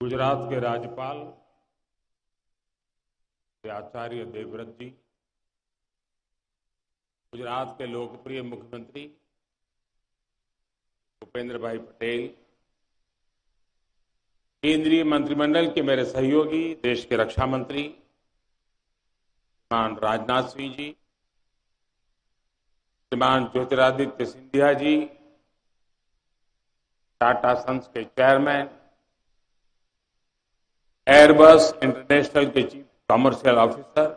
गुजरात के राज्यपाल श्री आचार्य देवव्रत जी, गुजरात के लोकप्रिय मुख्यमंत्री भूपेंद्र भाई पटेल, केंद्रीय मंत्रिमंडल के मेरे सहयोगी देश के रक्षा मंत्री श्रीमान राजनाथ सिंह जी, श्रीमान ज्योतिरादित्य सिंधिया जी, टाटा सन्स के चेयरमैन, एयरबस इंटरनेशनल के चीफ कमर्शियल ऑफिसर,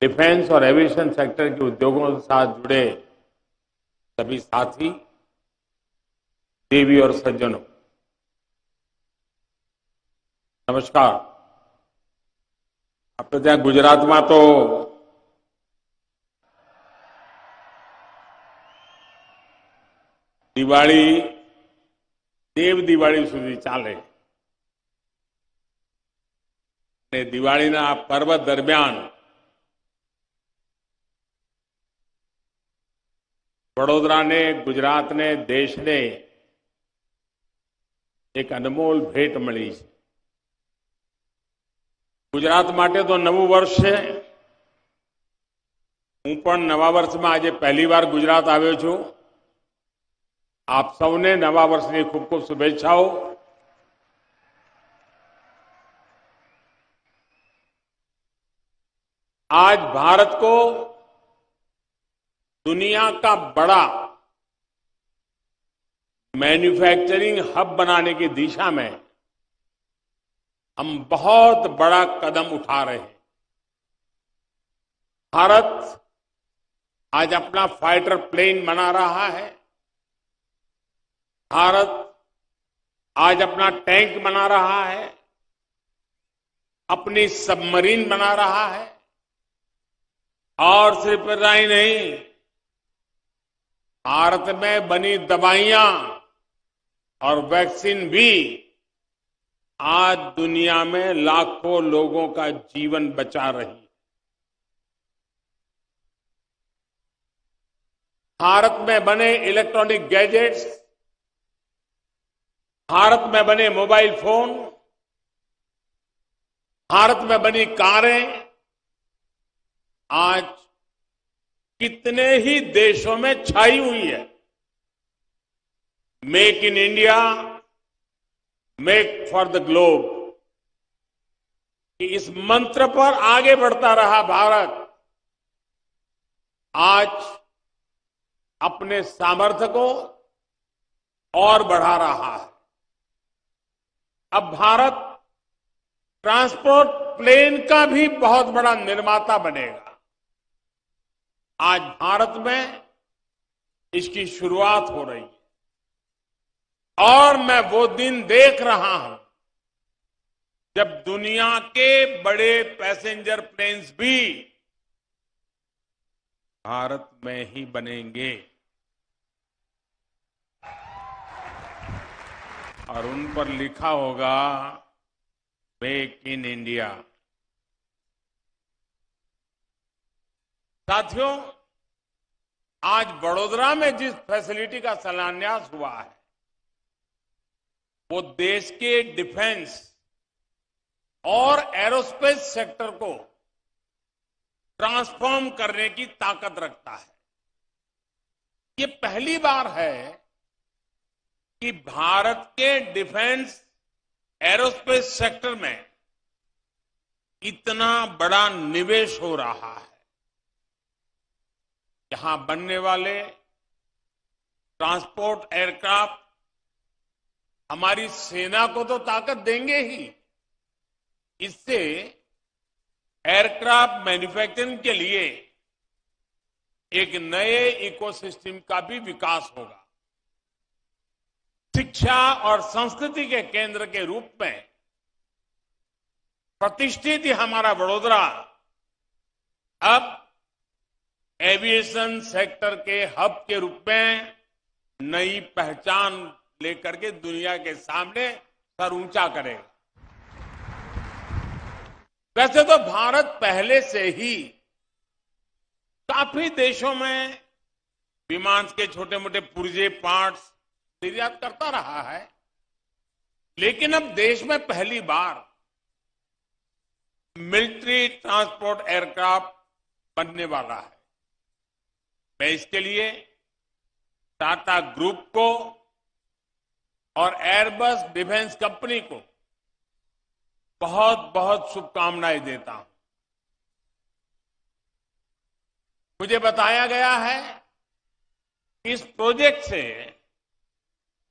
डिफेंस और एविएशन सेक्टर के उद्योगों के साथ जुड़े सभी साथी, देवी और सज्जनों, नमस्कार। આપણે ત્યાં ગુજરાતમાં તો દિવાળી દેવ દિવાળી સુધી ચાલે અને દિવાળીના આ પર્વ દરમિયાન વડોદરાને, ગુજરાતને, દેશને એક અનમોલ ભેટ મળી છે। गुजरात માટે તો નવું વર્ષ છે। હું પણ નવા વર્ષમાં આજે પહેલી વાર ગુજરાત આવ્યો છું। આપ સૌને નવા વર્ષની ખૂબ ખૂબ શુભેચ્છાઓ। आज भारत को दुनिया का बड़ा मैन्युफैक्चरिंग हब बनाने की दिशा में हम बहुत बड़ा कदम उठा रहे हैं। भारत आज अपना फाइटर प्लेन बना रहा है। भारत आज अपना टैंक बना रहा है, अपनी सबमरीन बना रहा है, और सिर्फ इतना ही नहीं, भारत में बनी दवाइयां और वैक्सीन भी आज दुनिया में लाखों लोगों का जीवन बचा रही है। भारत में बने इलेक्ट्रॉनिक गैजेट्स, भारत में बने मोबाइल फोन, भारत में बनी कारें आज कितने ही देशों में छाई हुई है। Make in India, make for the globe, इस मंत्र पर आगे बढ़ता रहा भारत आज अपने सामर्थ्य को और बढ़ा रहा है। अब भारत ट्रांसपोर्ट प्लेन का भी बहुत बड़ा निर्माता बनेगा। आज भारत में इसकी शुरुआत हो रही है और मैं वो दिन देख रहा हूं जब दुनिया के बड़े पैसेंजर प्लेन्स भी भारत में ही बनेंगे और उन पर लिखा होगा मेक इन इंडिया। साथियों, आज वडोदरा में जिस फैसिलिटी का शिलान्यास हुआ है वो देश के डिफेंस और एरोस्पेस सेक्टर को ट्रांसफॉर्म करने की ताकत रखता है। ये पहली बार है कि भारत के डिफेंस एरोस्पेस सेक्टर में इतना बड़ा निवेश हो रहा है। यहां बनने वाले ट्रांसपोर्ट एयरक्राफ्ट हमारी सेना को तो ताकत देंगे ही, इससे एयरक्राफ्ट मैन्युफैक्चरिंग के लिए एक नए इकोसिस्टम का भी विकास होगा। शिक्षा और संस्कृति के केंद्र के रूप में प्रतिष्ठित हमारा वडोदरा अब एविएशन सेक्टर के हब के रूप में नई पहचान लेकर के दुनिया के सामने सर ऊंचा करेगा। वैसे तो भारत पहले से ही काफी देशों में विमान के छोटे मोटे पुर्जे पार्ट्स निर्यात करता रहा है, लेकिन अब देश में पहली बार मिलिट्री ट्रांसपोर्ट एयरक्राफ्ट बनने वाला है। मैं इसके लिए टाटा ग्रुप को और एयरबस डिफेंस कंपनी को बहुत बहुत शुभकामनाएं देता हूं। मुझे बताया गया है कि इस प्रोजेक्ट से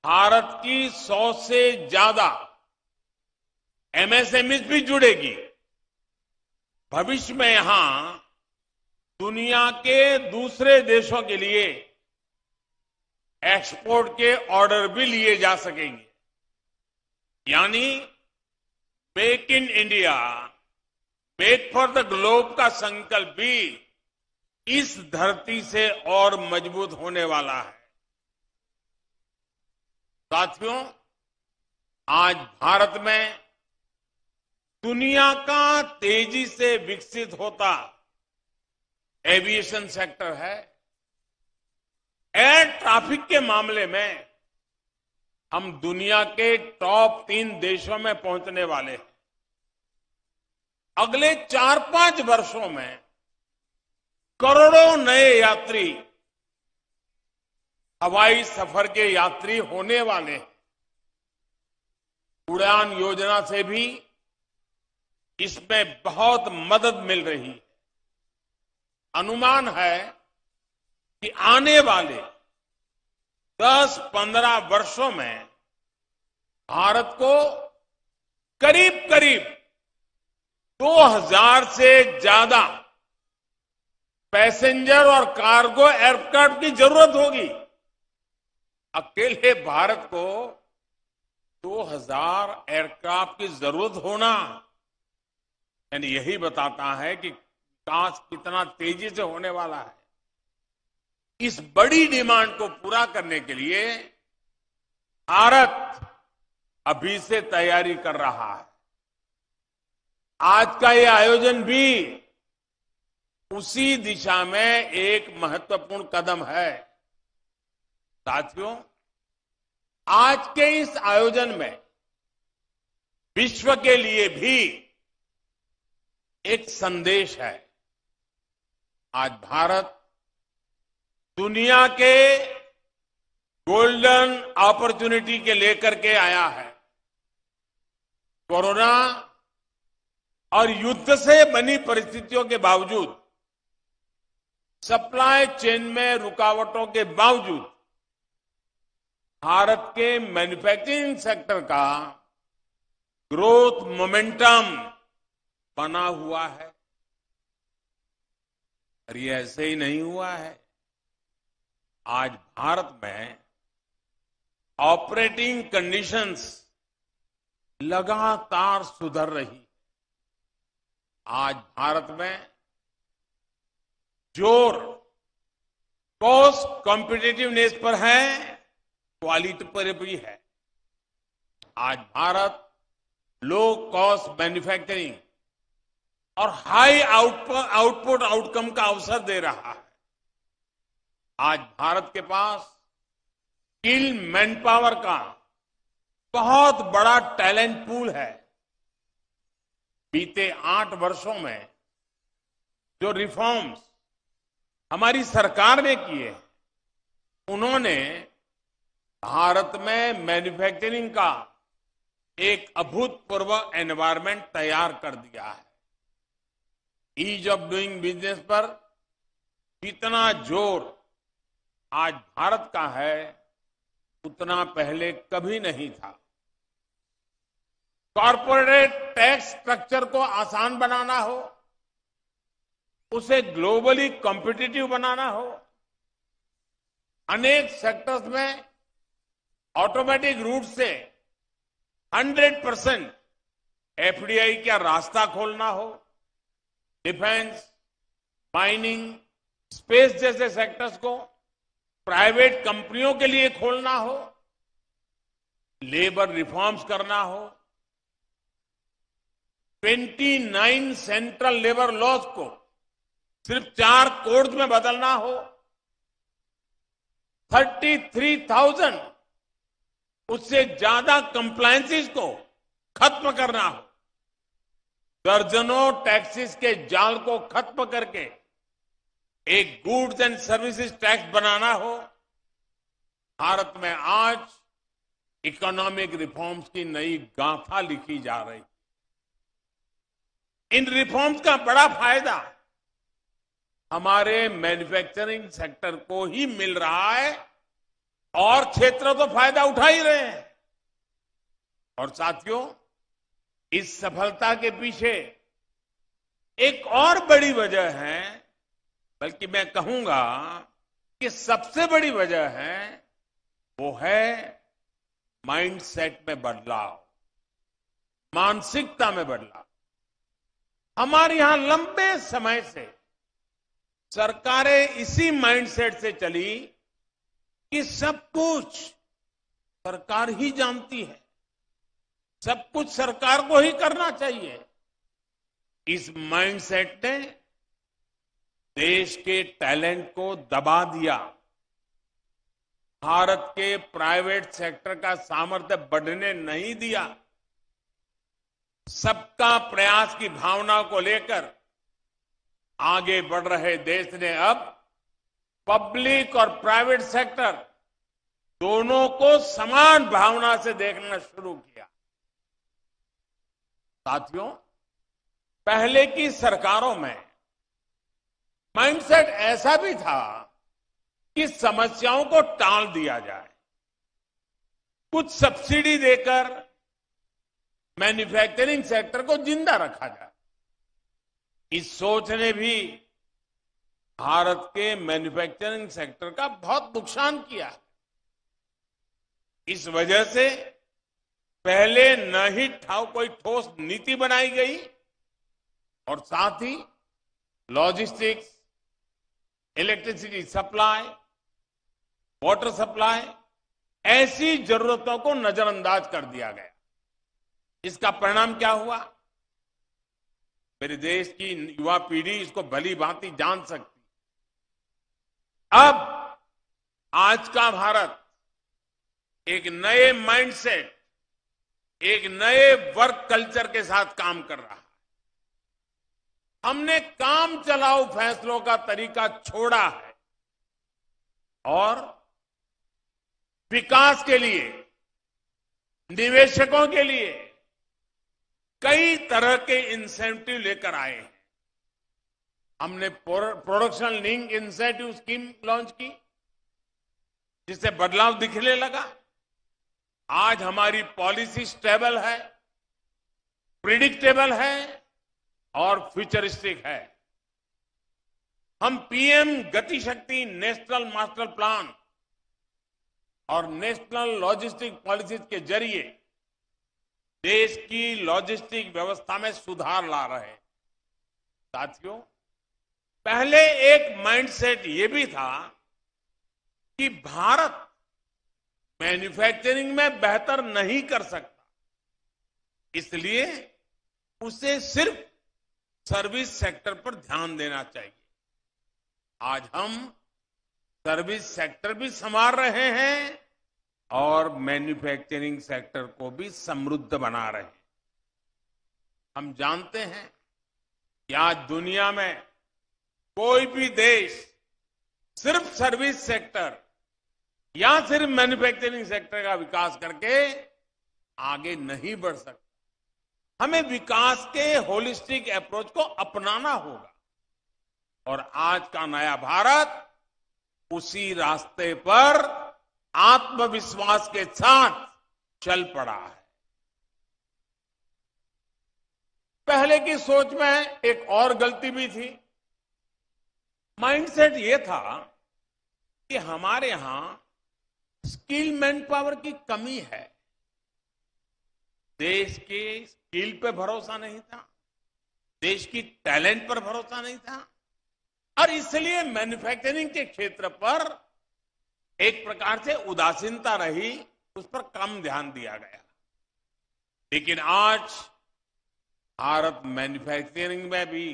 भारत की 100 से ज्यादा एमएसएमईज भी जुड़ेगी। भविष्य में यहां दुनिया के दूसरे देशों के लिए एक्सपोर्ट के ऑर्डर भी लिए जा सकेंगे। यानी make in India, make for the globe का संकल्प भी इस धरती से और मजबूत होने वाला है। साथियों, आज भारत में दुनिया का तेजी से विकसित होता एविएशन सेक्टर है। एयर ट्रैफिक के मामले में हम दुनिया के टॉप 3 देशों में पहुंचने वाले हैं। अगले 4-5 वर्षों में करोड़ों नए यात्री हवाई सफर के यात्री होने वाले हैं। उड़ान योजना से भी इसमें बहुत मदद मिल रही है। अनुमान है कि आने वाले 10-15 वर्षों में भारत को करीब करीब 2000 से ज्यादा पैसेंजर और कार्गो एयरक्राफ्ट की जरूरत होगी। अकेले भारत को 2000 एयरक्राफ्ट की जरूरत होना यानी यही बताता है कि विकास कितना तेजी से होने वाला है। इस बड़ी डिमांड को पूरा करने के लिए भारत अभी से तैयारी कर रहा है। आज का ये आयोजन भी उसी दिशा में एक महत्वपूर्ण कदम है। साथियों, आज के इस आयोजन में विश्व के लिए भी एक संदेश है। आज भारत दुनिया के गोल्डन अपॉर्चुनिटी के लेकर के आया है। कोरोना और युद्ध से बनी परिस्थितियों के बावजूद, सप्लाई चेन में रुकावटों के बावजूद भारत के मैन्युफैक्चरिंग सेक्टर का ग्रोथ मोमेंटम बना हुआ है। और ये ऐसे ही नहीं हुआ है। आज भारत में ऑपरेटिंग कंडीशंस लगातार सुधर रही। आज भारत में जोर कॉस्ट कॉम्पिटिटिवनेस पर है, क्वालिटी पर भी है। आज भारत लो कॉस्ट मैन्युफैक्चरिंग और हाई आउटपुट आउटकम का अवसर दे रहा है। आज भारत के पास स्किल मैन पावर का बहुत बड़ा टैलेंट पूल है। बीते 8 वर्षों में जो रिफॉर्म्स हमारी सरकार ने किए, उन्होंने भारत में मैन्युफैक्चरिंग का एक अभूतपूर्व एनवायरमेंट तैयार कर दिया है। ईज ऑफ डूइंग बिजनेस पर जितना जोर आज भारत का है, उतना पहले कभी नहीं था। कॉर्पोरेट टैक्स स्ट्रक्चर को आसान बनाना हो, उसे ग्लोबली कॉम्पिटिटिव बनाना हो, अनेक सेक्टर्स में ऑटोमेटिक रूट से 100% एफडीआई का रास्ता खोलना हो, डिफेंस, माइनिंग, स्पेस जैसे सेक्टर्स को प्राइवेट कंपनियों के लिए खोलना हो, लेबर रिफॉर्म्स करना हो, 29 सेंट्रल लेबर लॉज को सिर्फ 4 कोड्स में बदलना हो, 33,000 उससे ज्यादा कंप्लायंसेस को खत्म करना हो, दर्जनों टैक्सेस के जाल को खत्म करके एक गुड्स एंड सर्विसेज टैक्स बनाना हो, भारत में आज इकोनॉमिक रिफॉर्म्स की नई गाथा लिखी जा रही। इन रिफॉर्म्स का बड़ा फायदा हमारे मैन्युफैक्चरिंग सेक्टर को ही मिल रहा है और क्षेत्र तो फायदा उठा ही रहे हैं। और साथियों, इस सफलता के पीछे एक और बड़ी वजह है, बल्कि मैं कहूंगा कि सबसे बड़ी वजह है, वो है माइंडसेट में बदलाव, मानसिकता में बदलाव। हमारे यहां लंबे समय से सरकारें इसी माइंडसेट से चली कि सब कुछ सरकार ही जानती है, सब कुछ सरकार को ही करना चाहिए। इस माइंडसेट ने देश के टैलेंट को दबा दिया, भारत के प्राइवेट सेक्टर का सामर्थ्य बढ़ने नहीं दिया। सबका प्रयास की भावना को लेकर आगे बढ़ रहे देश ने अब पब्लिक और प्राइवेट सेक्टर दोनों को समान भावना से देखना शुरू किया। साथियों, पहले की सरकारों में माइंडसेट ऐसा भी था कि समस्याओं को टाल दिया जाए, कुछ सब्सिडी देकर मैन्युफैक्चरिंग सेक्टर को जिंदा रखा जाए। इस सोच ने भी भारत के मैन्युफैक्चरिंग सेक्टर का बहुत नुकसान किया है। इस वजह से पहले न ही कोई ठोस नीति बनाई गई और साथ ही logistics, electricity supply, water supply, ऐसी जरूरतों को नजरअंदाज कर दिया गया। इसका परिणाम क्या हुआ? मेरे देश की युवा पीढ़ी इसको भली भांति जान सकती। अब आज का भारत एक नए माइंडसेट, एक नए वर्क कल्चर के साथ काम कर रहा है। हमने काम चलाओ फैसलों का तरीका छोड़ा है और विकास के लिए, निवेशकों के लिए कई तरह के इंसेंटिव लेकर आए हैं। हमने production link incentive scheme launch की, जिससे बदलाव दिखने लगा। आज हमारी पॉलिसी स्टेबल है, प्रिडिक्टेबल है और फ्यूचरिस्टिक है। हम पीएम गति शक्ति नेशनल मास्टर प्लान और नेशनल लॉजिस्टिक पॉलिसीज के जरिए देश की लॉजिस्टिक व्यवस्था में सुधार ला रहे हैं। साथियों, पहले एक माइंडसेट ये भी था कि भारत मैन्युफैक्चरिंग में बेहतर नहीं कर सकता, इसलिए उसे सिर्फ सर्विस सेक्टर पर ध्यान देना चाहिए। आज हम सर्विस सेक्टर भी संभाल रहे हैं और मैन्युफैक्चरिंग सेक्टर को भी समृद्ध बना रहे हैं। हम जानते हैं कि आज दुनिया में कोई भी देश सिर्फ सर्विस सेक्टर या सिर्फ मैन्युफैक्चरिंग सेक्टर का विकास करके आगे नहीं बढ़ सकता। हमें विकास के होलिस्टिक अप्रोच को अपनाना होगा और आज का नया भारत उसी रास्ते पर आत्मविश्वास के साथ चल पड़ा है। पहले की सोच में एक और गलती भी थी। माइंडसेट ये था कि हमारे यहां स्किल मैन पावर की कमी है, देश के स्किल पे भरोसा नहीं था, देश की टैलेंट पर भरोसा नहीं था और इसलिए मैन्युफैक्चरिंग के क्षेत्र पर एक प्रकार से उदासीनता रही, उस पर कम ध्यान दिया गया। लेकिन आज भारत मैन्युफैक्चरिंग में भी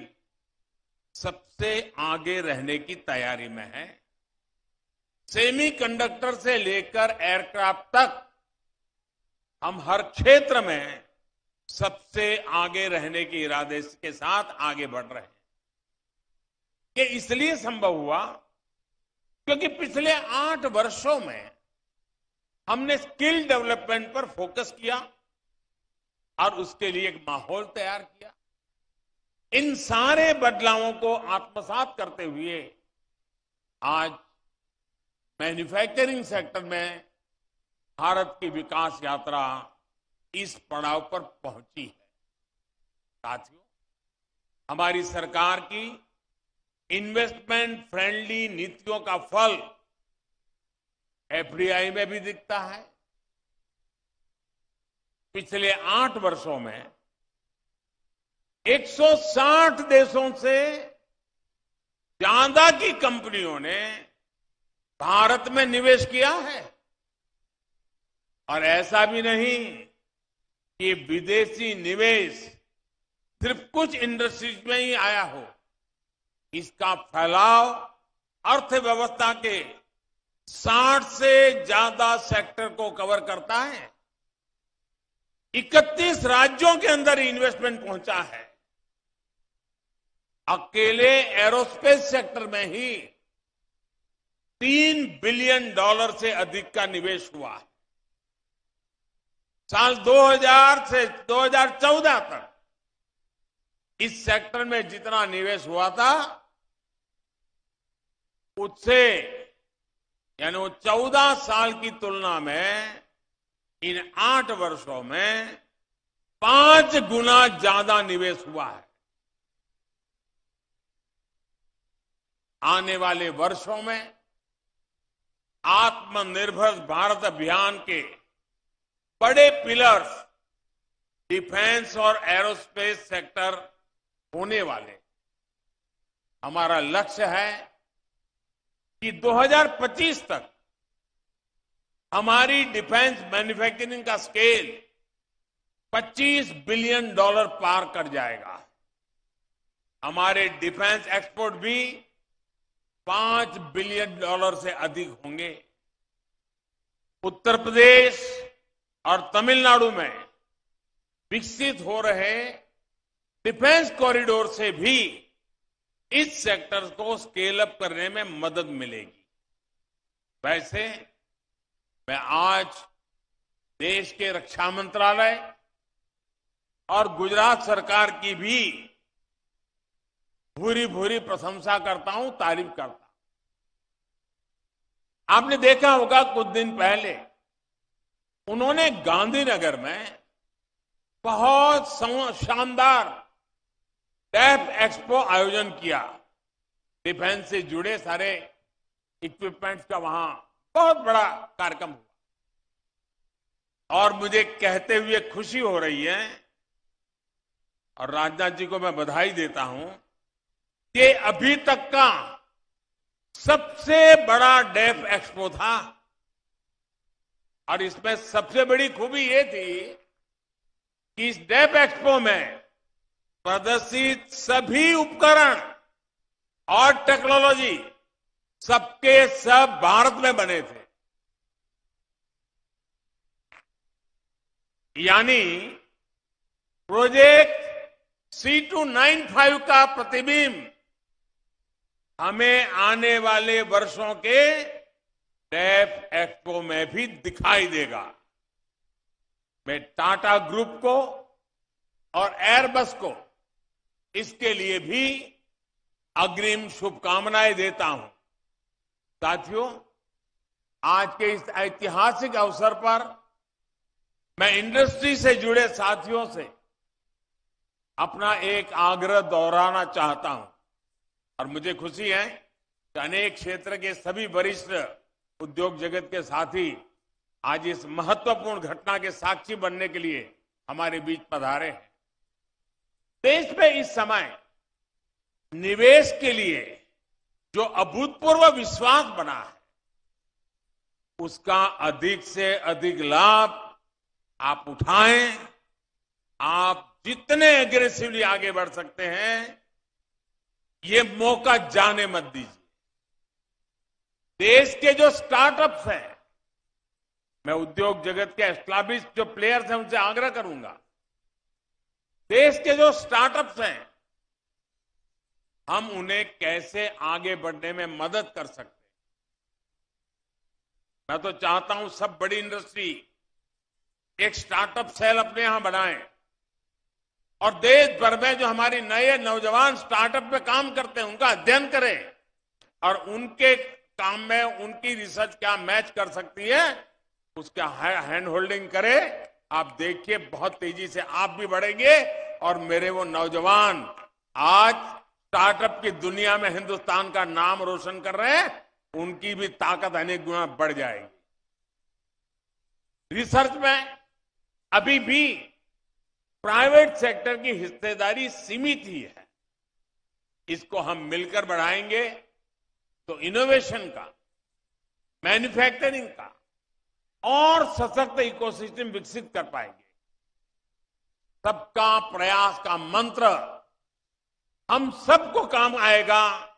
सबसे आगे रहने की तैयारी में है। सेमीकंडक्टर से लेकर एयरक्राफ्ट तक हम हर क्षेत्र में सबसे आगे रहने के इरादे के साथ आगे बढ़ रहे हैं। ये इसलिए संभव हुआ क्योंकि पिछले 8 वर्षों में हमने स्किल डेवलपमेंट पर फोकस किया और उसके लिए एक माहौल तैयार किया। इन सारे बदलावों को आत्मसात करते हुए आज मैन्युफैक्चरिंग सेक्टर में भारत की विकास यात्रा इस पड़ाव पर पहुंची है। साथियों, हमारी सरकार की इन्वेस्टमेंट फ्रेंडली नीतियों का फल एफडीआई में भी दिखता है। पिछले 8 वर्षों में 160 देशों से ज्यादा की कंपनियों ने भारत में निवेश किया है। और ऐसा भी नहीं कि विदेशी निवेश सिर्फ कुछ इंडस्ट्रीज में ही आया हो। इसका फैलाव अर्थव्यवस्था के 60 से ज्यादा सेक्टर को कवर करता है। 31 राज्यों के अंदर इन्वेस्टमेंट पहुंचा है। अकेले एरोस्पेस सेक्टर में ही $3 बिलियन से अधिक का निवेश हुआ है। साल 2000 से 2014 तक इस सेक्टर में जितना निवेश हुआ था उससे यानी वो 14 साल की तुलना में इन 8 वर्षों में 5 गुना ज्यादा निवेश हुआ है। आने वाले वर्षों में आत्मनिर्भर भारत अभियान के बड़े पिलर्स डिफेंस और एरोस्पेस सेक्टर होने वाले। हमारा लक्ष्य है कि 2025 तक हमारी डिफेंस मैन्युफैक्चरिंग का स्केल $25 बिलियन पार कर जाएगा। हमारे डिफेंस एक्सपोर्ट भी $5 बिलियन से अधिक होंगे। उत्तर प्रदेश और तमिलनाडु में विकसित हो रहे डिफेंस कॉरिडोर से भी इस सेक्टर को स्केल अप करने में मदद मिलेगी। वैसे मैं आज देश के रक्षा मंत्रालय और गुजरात सरकार की भी भूरी भूरी प्रशंसा करता हूं, तारीफ करता हूं। आपने देखा होगा कुछ दिन पहले उन्होंने गांधीनगर में बहुत शानदार डेफ एक्सपो आयोजन किया। डिफेंस से जुड़े सारे इक्विपमेंट्स का वहां बहुत बड़ा कार्यक्रम हुआ और मुझे कहते हुए खुशी हो रही है और राजनाथ जी को मैं बधाई देता हूं कि अभी तक का सबसे बड़ा डेफ एक्सपो था। और इसमें सबसे बड़ी खूबी ये थी कि इस डेफ एक्सपो में प्रदर्शित सभी उपकरण और टेक्नोलॉजी सबके सब भारत में बने थे। यानी प्रोजेक्ट C295 का प्रतिबिंब हमें आने वाले वर्षों के डेफ एक्सपो में भी दिखाई देगा। मैं टाटा ग्रुप को और एयरबस को इसके लिए भी अग्रिम शुभकामनाएं देता हूं। साथियों, आज के इस ऐतिहासिक अवसर पर मैं इंडस्ट्री से जुड़े साथियों से अपना एक आग्रह दोहराना चाहता हूं और मुझे खुशी है कि अनेक क्षेत्र के सभी वरिष्ठ उद्योग जगत के साथी आज इस महत्वपूर्ण घटना के साक्षी बनने के लिए हमारे बीच पधारे हैं। देश में इस समय निवेश के लिए जो अभूतपूर्व विश्वास बना है उसका अधिक से अधिक लाभ आप उठाएं। आप जितने एग्रेसिवली आगे बढ़ सकते हैं ये मौका जाने मत दीजिए। देश के जो स्टार्टअप्स हैं मैं उद्योग जगत के एस्टैब्लिश जो प्लेयर्स हैं उनसे आग्रह करूंगा, देश के जो स्टार्टअप्स हैं, हम उन्हें कैसे आगे बढ़ने में मदद कर सकते हैं। मैं तो चाहता हूं सब बड़ी इंडस्ट्री एक स्टार्टअप सेल अपने यहां बनाएं और देश भर में जो हमारी नए नौजवान स्टार्टअप पे काम करते हैं उनका अध्ययन करें और उनके काम में उनकी रिसर्च क्या मैच कर सकती है उसका हैंड होल्डिंग करें। आप देखिए बहुत तेजी से आप भी बढ़ेंगे और मेरे वो नौजवान आज स्टार्टअप की दुनिया में हिंदुस्तान का नाम रोशन कर रहे हैं, उनकी भी ताकत अनेक गुना बढ़ जाएगी। रिसर्च में अभी भी प्राइवेट सेक्टर की हिस्सेदारी सीमित ही है। इसको हम मिलकर बढ़ाएंगे तो इनोवेशन का, मैन्युफैक्चरिंग का और सशक्त इकोसिस्टम विकसित कर पाएंगे। सबका प्रयास का मंत्र हम सबको काम आएगा,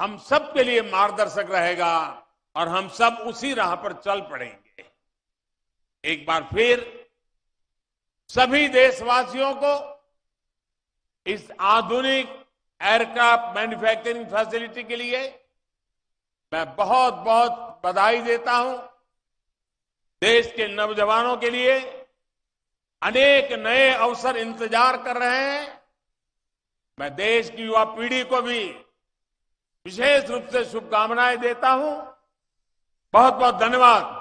हम सबके लिए मार्गदर्शक रहेगा और हम सब उसी राह पर चल पड़ेंगे। एक बार फिर सभी देशवासियों को इस आधुनिक एयरक्राफ्ट मैन्युफैक्चरिंग फैसिलिटी के लिए मैं बहुत बहुत बधाई देता हूं। देश के नौजवानों के लिए अनेक नए अवसर इंतजार कर रहे हैं। मैं देश की युवा पीढ़ी को भी विशेष रूप से शुभकामनाएं देता हूं। बहुत बहुत धन्यवाद।